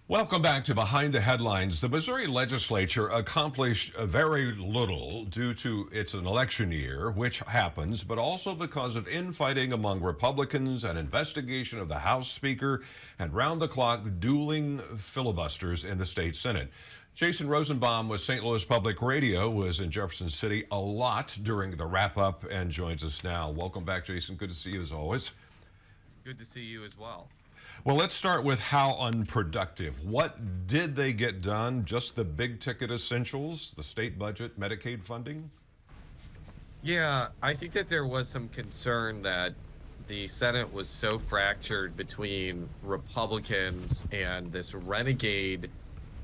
Welcome back to Behind the Headlines. The Missouri legislature accomplished very little due to it's an election year, which happens, but also because of infighting among Republicans, an investigation of the House Speaker, and round-the-clock dueling filibusters in the state Senate. Jason Rosenbaum with St. Louis Public Radio was in Jefferson City a lot during the wrap-up and joins us now. Welcome back, Jason. Good to see you as always. Good to see you as well. Well, let's start with how unproductive. What did they get done? Just the big ticket essentials, the state budget, Medicaid funding? Yeah, I think that there was some concern that the Senate was so fractured between Republicans and this renegade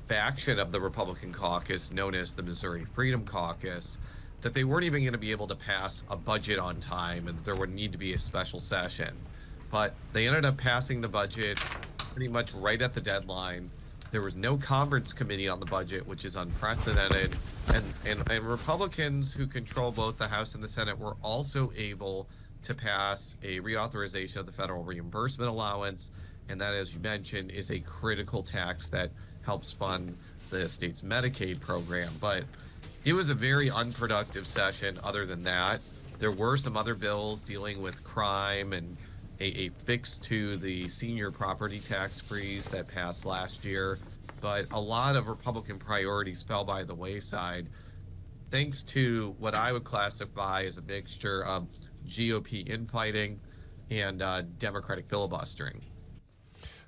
faction of the Republican caucus known as the Missouri Freedom Caucus that they weren't even going to be able to pass a budget on time and that there would need to be a special session. But they ended up passing the budget pretty much right at the deadline. There was no conference committee on the budget, which is unprecedented. And Republicans who control both the House and the Senate were also able to pass a reauthorization of the federal reimbursement allowance. And that, as you mentioned, is a critical tax that helps fund the state's Medicaid program. But it was a very unproductive session other than that. There were some other bills dealing with crime and a fix to the senior property tax freeze that passed last year, but a lot of Republican priorities fell by the wayside thanks to what I would classify as a mixture of GOP infighting and Democratic filibustering.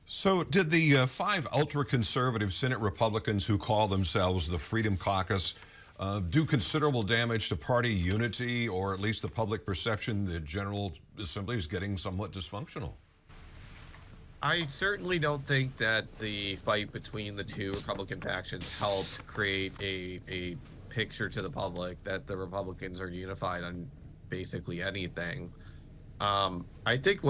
So did the five ultra-conservative Senate Republicans who call themselves the Freedom Caucus do considerable damage to party unity, or at least the public perception the General Assembly is getting somewhat dysfunctional? I certainly don't think that the fight between the two Republican factions helped create a picture to the public that the Republicans are unified on basically anything. I think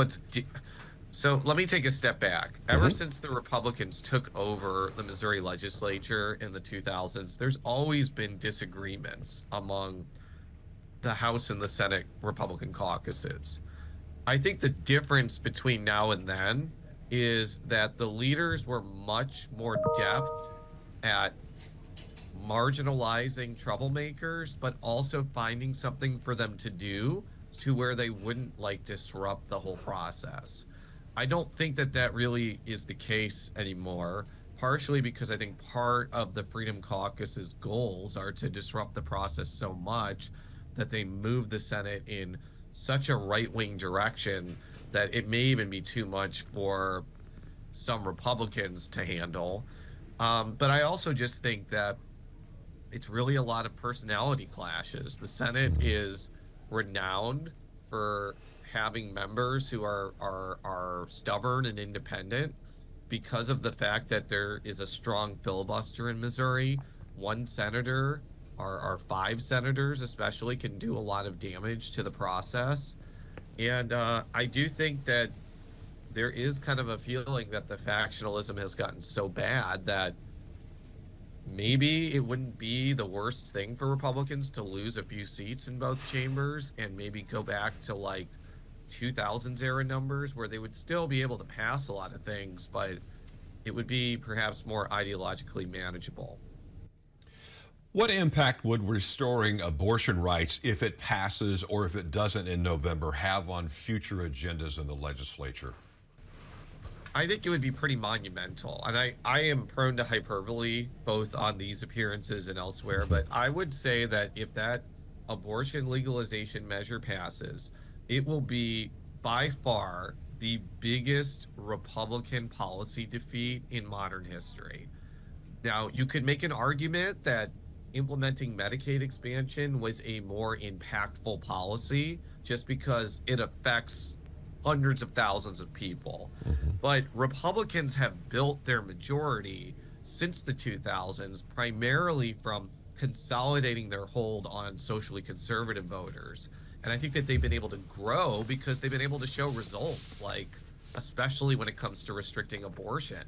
so let me take a step back. Ever since the Republicans took over the Missouri legislature in the 2000s, there's always been disagreements among the House and the Senate Republican caucuses. I think the difference between now and then is that the leaders were much more deft at marginalizing troublemakers, but also finding something for them to do to where they wouldn't disrupt the whole process. I don't think that that really is the case anymore, partially because I think part of the Freedom Caucus's goals are to disrupt the process so much that they move the Senate in such a right-wing direction that it may even be too much for some Republicans to handle. But I also just think that it's really a lot of personality clashes. The Senate is renowned for having members who are stubborn and independent because of the fact that there is a strong filibuster in Missouri. One senator or five senators especially can do a lot of damage to the process. And I do think that there is kind of a feeling that the factionalism has gotten so bad that maybe it wouldn't be the worst thing for Republicans to lose a few seats in both chambers and maybe go back to 2000s era numbers where they would still be able to pass a lot of things, but it would be perhaps more ideologically manageable. What impact would restoring abortion rights, if it passes or if it doesn't in November, have on future agendas in the legislature? I think it would be pretty monumental. And I am prone to hyperbole both on these appearances and elsewhere, but I would say that if that abortion legalization measure passes, it will be by far the biggest Republican policy defeat in modern history. Now, you could make an argument that implementing Medicaid expansion was a more impactful policy just because it affects hundreds of thousands of people. But Republicans have built their majority since the 2000s primarily from consolidating their hold on socially conservative voters. And I think that they've been able to grow because they've been able to show results, especially when it comes to restricting abortion.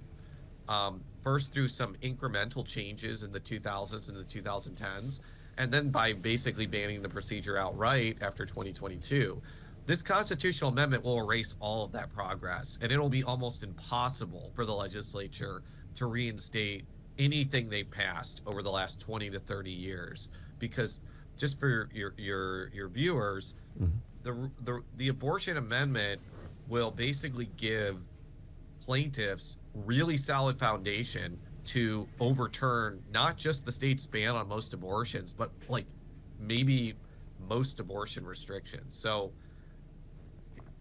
First through some incremental changes in the 2000s and the 2010s, and then by basically banning the procedure outright after 2022. This constitutional amendment will erase all of that progress, and it'll be almost impossible for the legislature to reinstate anything they've passed over the last 20 to 30 years. Because just for your viewers, the abortion amendment will basically give plaintiffs really solid foundation to overturn not just the state's ban on most abortions, but like maybe most abortion restrictions. So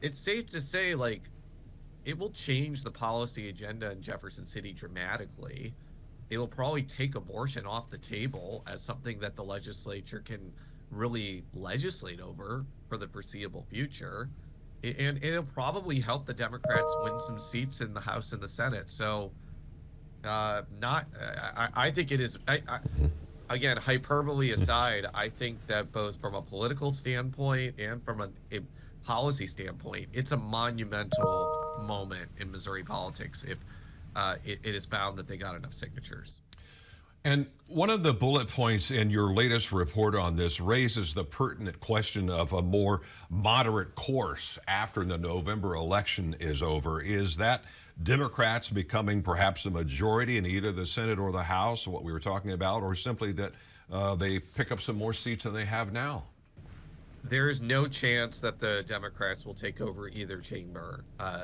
it's safe to say, like, it will change the policy agenda in Jefferson City dramatically. It will probably take abortion off the table as something that the legislature can really legislate over for the foreseeable future. And it'll probably help the Democrats win some seats in the House and the Senate. So, I think it is, again, hyperbole aside, I think that both from a political standpoint and from a policy standpoint, it's a monumental moment in Missouri politics if it is found that they got enough signatures. And one of the bullet points in your latest report on this raises the pertinent question of a more moderate course after the November election is over. Is that Democrats becoming perhaps a majority in either the Senate or the House, what we were talking about, or simply that they pick up some more seats than they have now? There's no chance that the Democrats will take over either chamber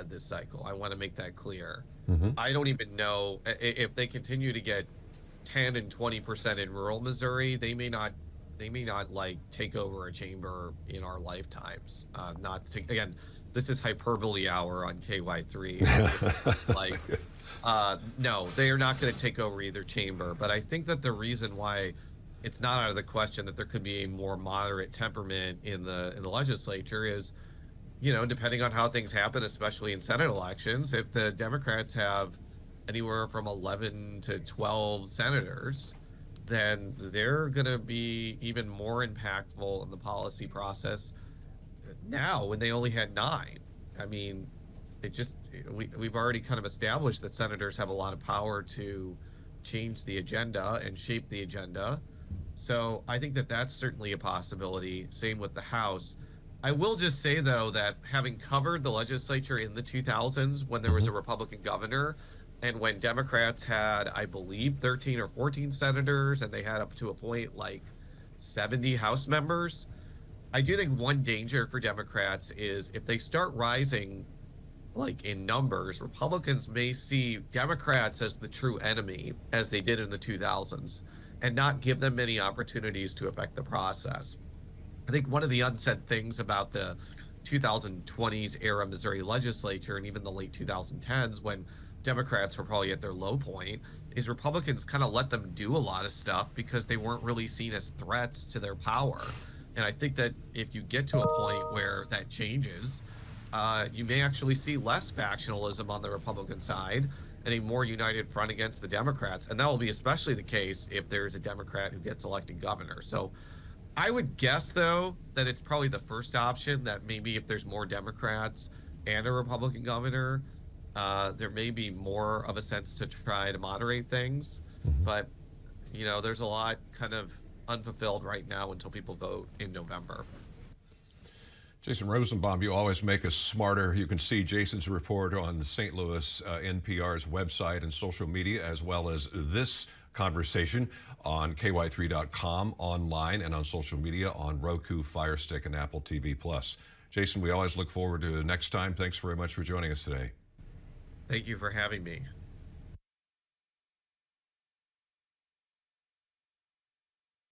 this cycle. I want to make that clear. I don't even know if they continue to get 10 and 20% in rural Missouri. They may not like take over a chamber in our lifetimes. Again, this is hyperbole hour on KY3. Like, no, they are not going to take over either chamber. But I think that the reason why it's not out of the question that there could be a more moderate temperament in the legislature is, depending on how things happen, especially in Senate elections, if the Democrats have anywhere from 11 to 12 senators, then they're going to be even more impactful in the policy process now when they only had 9. I mean, we've already kind of established that senators have a lot of power to change the agenda and shape the agenda. So I think that that's certainly a possibility. Same with the House. I will just say, though, that having covered the legislature in the 2000s when there was a Republican governor, and when Democrats had, I believe, 13 or 14 senators, and they had up to a point like 70 House members, I do think one danger for Democrats is if they start rising, like in numbers, Republicans may see Democrats as the true enemy, as they did in the 2000s, and not give them many opportunities to affect the process. I think one of the unsaid things about the 2020s era Missouri legislature and even the late 2010s, when Democrats were probably at their low point, is Republicans kind of let them do a lot of stuff because they weren't really seen as threats to their power. And I think that if you get to a point where that changes, you may actually see less factionalism on the Republican side and a more united front against the Democrats. And that will be especially the case if there's a Democrat who gets elected governor. So I would guess, though, that it's probably the first option, that maybe if there's more Democrats and a Republican governor, there may be more of a sense to try to moderate things. But, there's a lot kind of unfulfilled right now until people vote in November. Jason Rosenbaum, you always make us smarter. You can see Jason's report on the St. Louis NPR's website and social media, as well as this conversation on KY3.com, online, and on social media on Roku, Fire Stick, and Apple TV+. Jason, we always look forward to next time. Thanks very much for joining us today. Thank you for having me.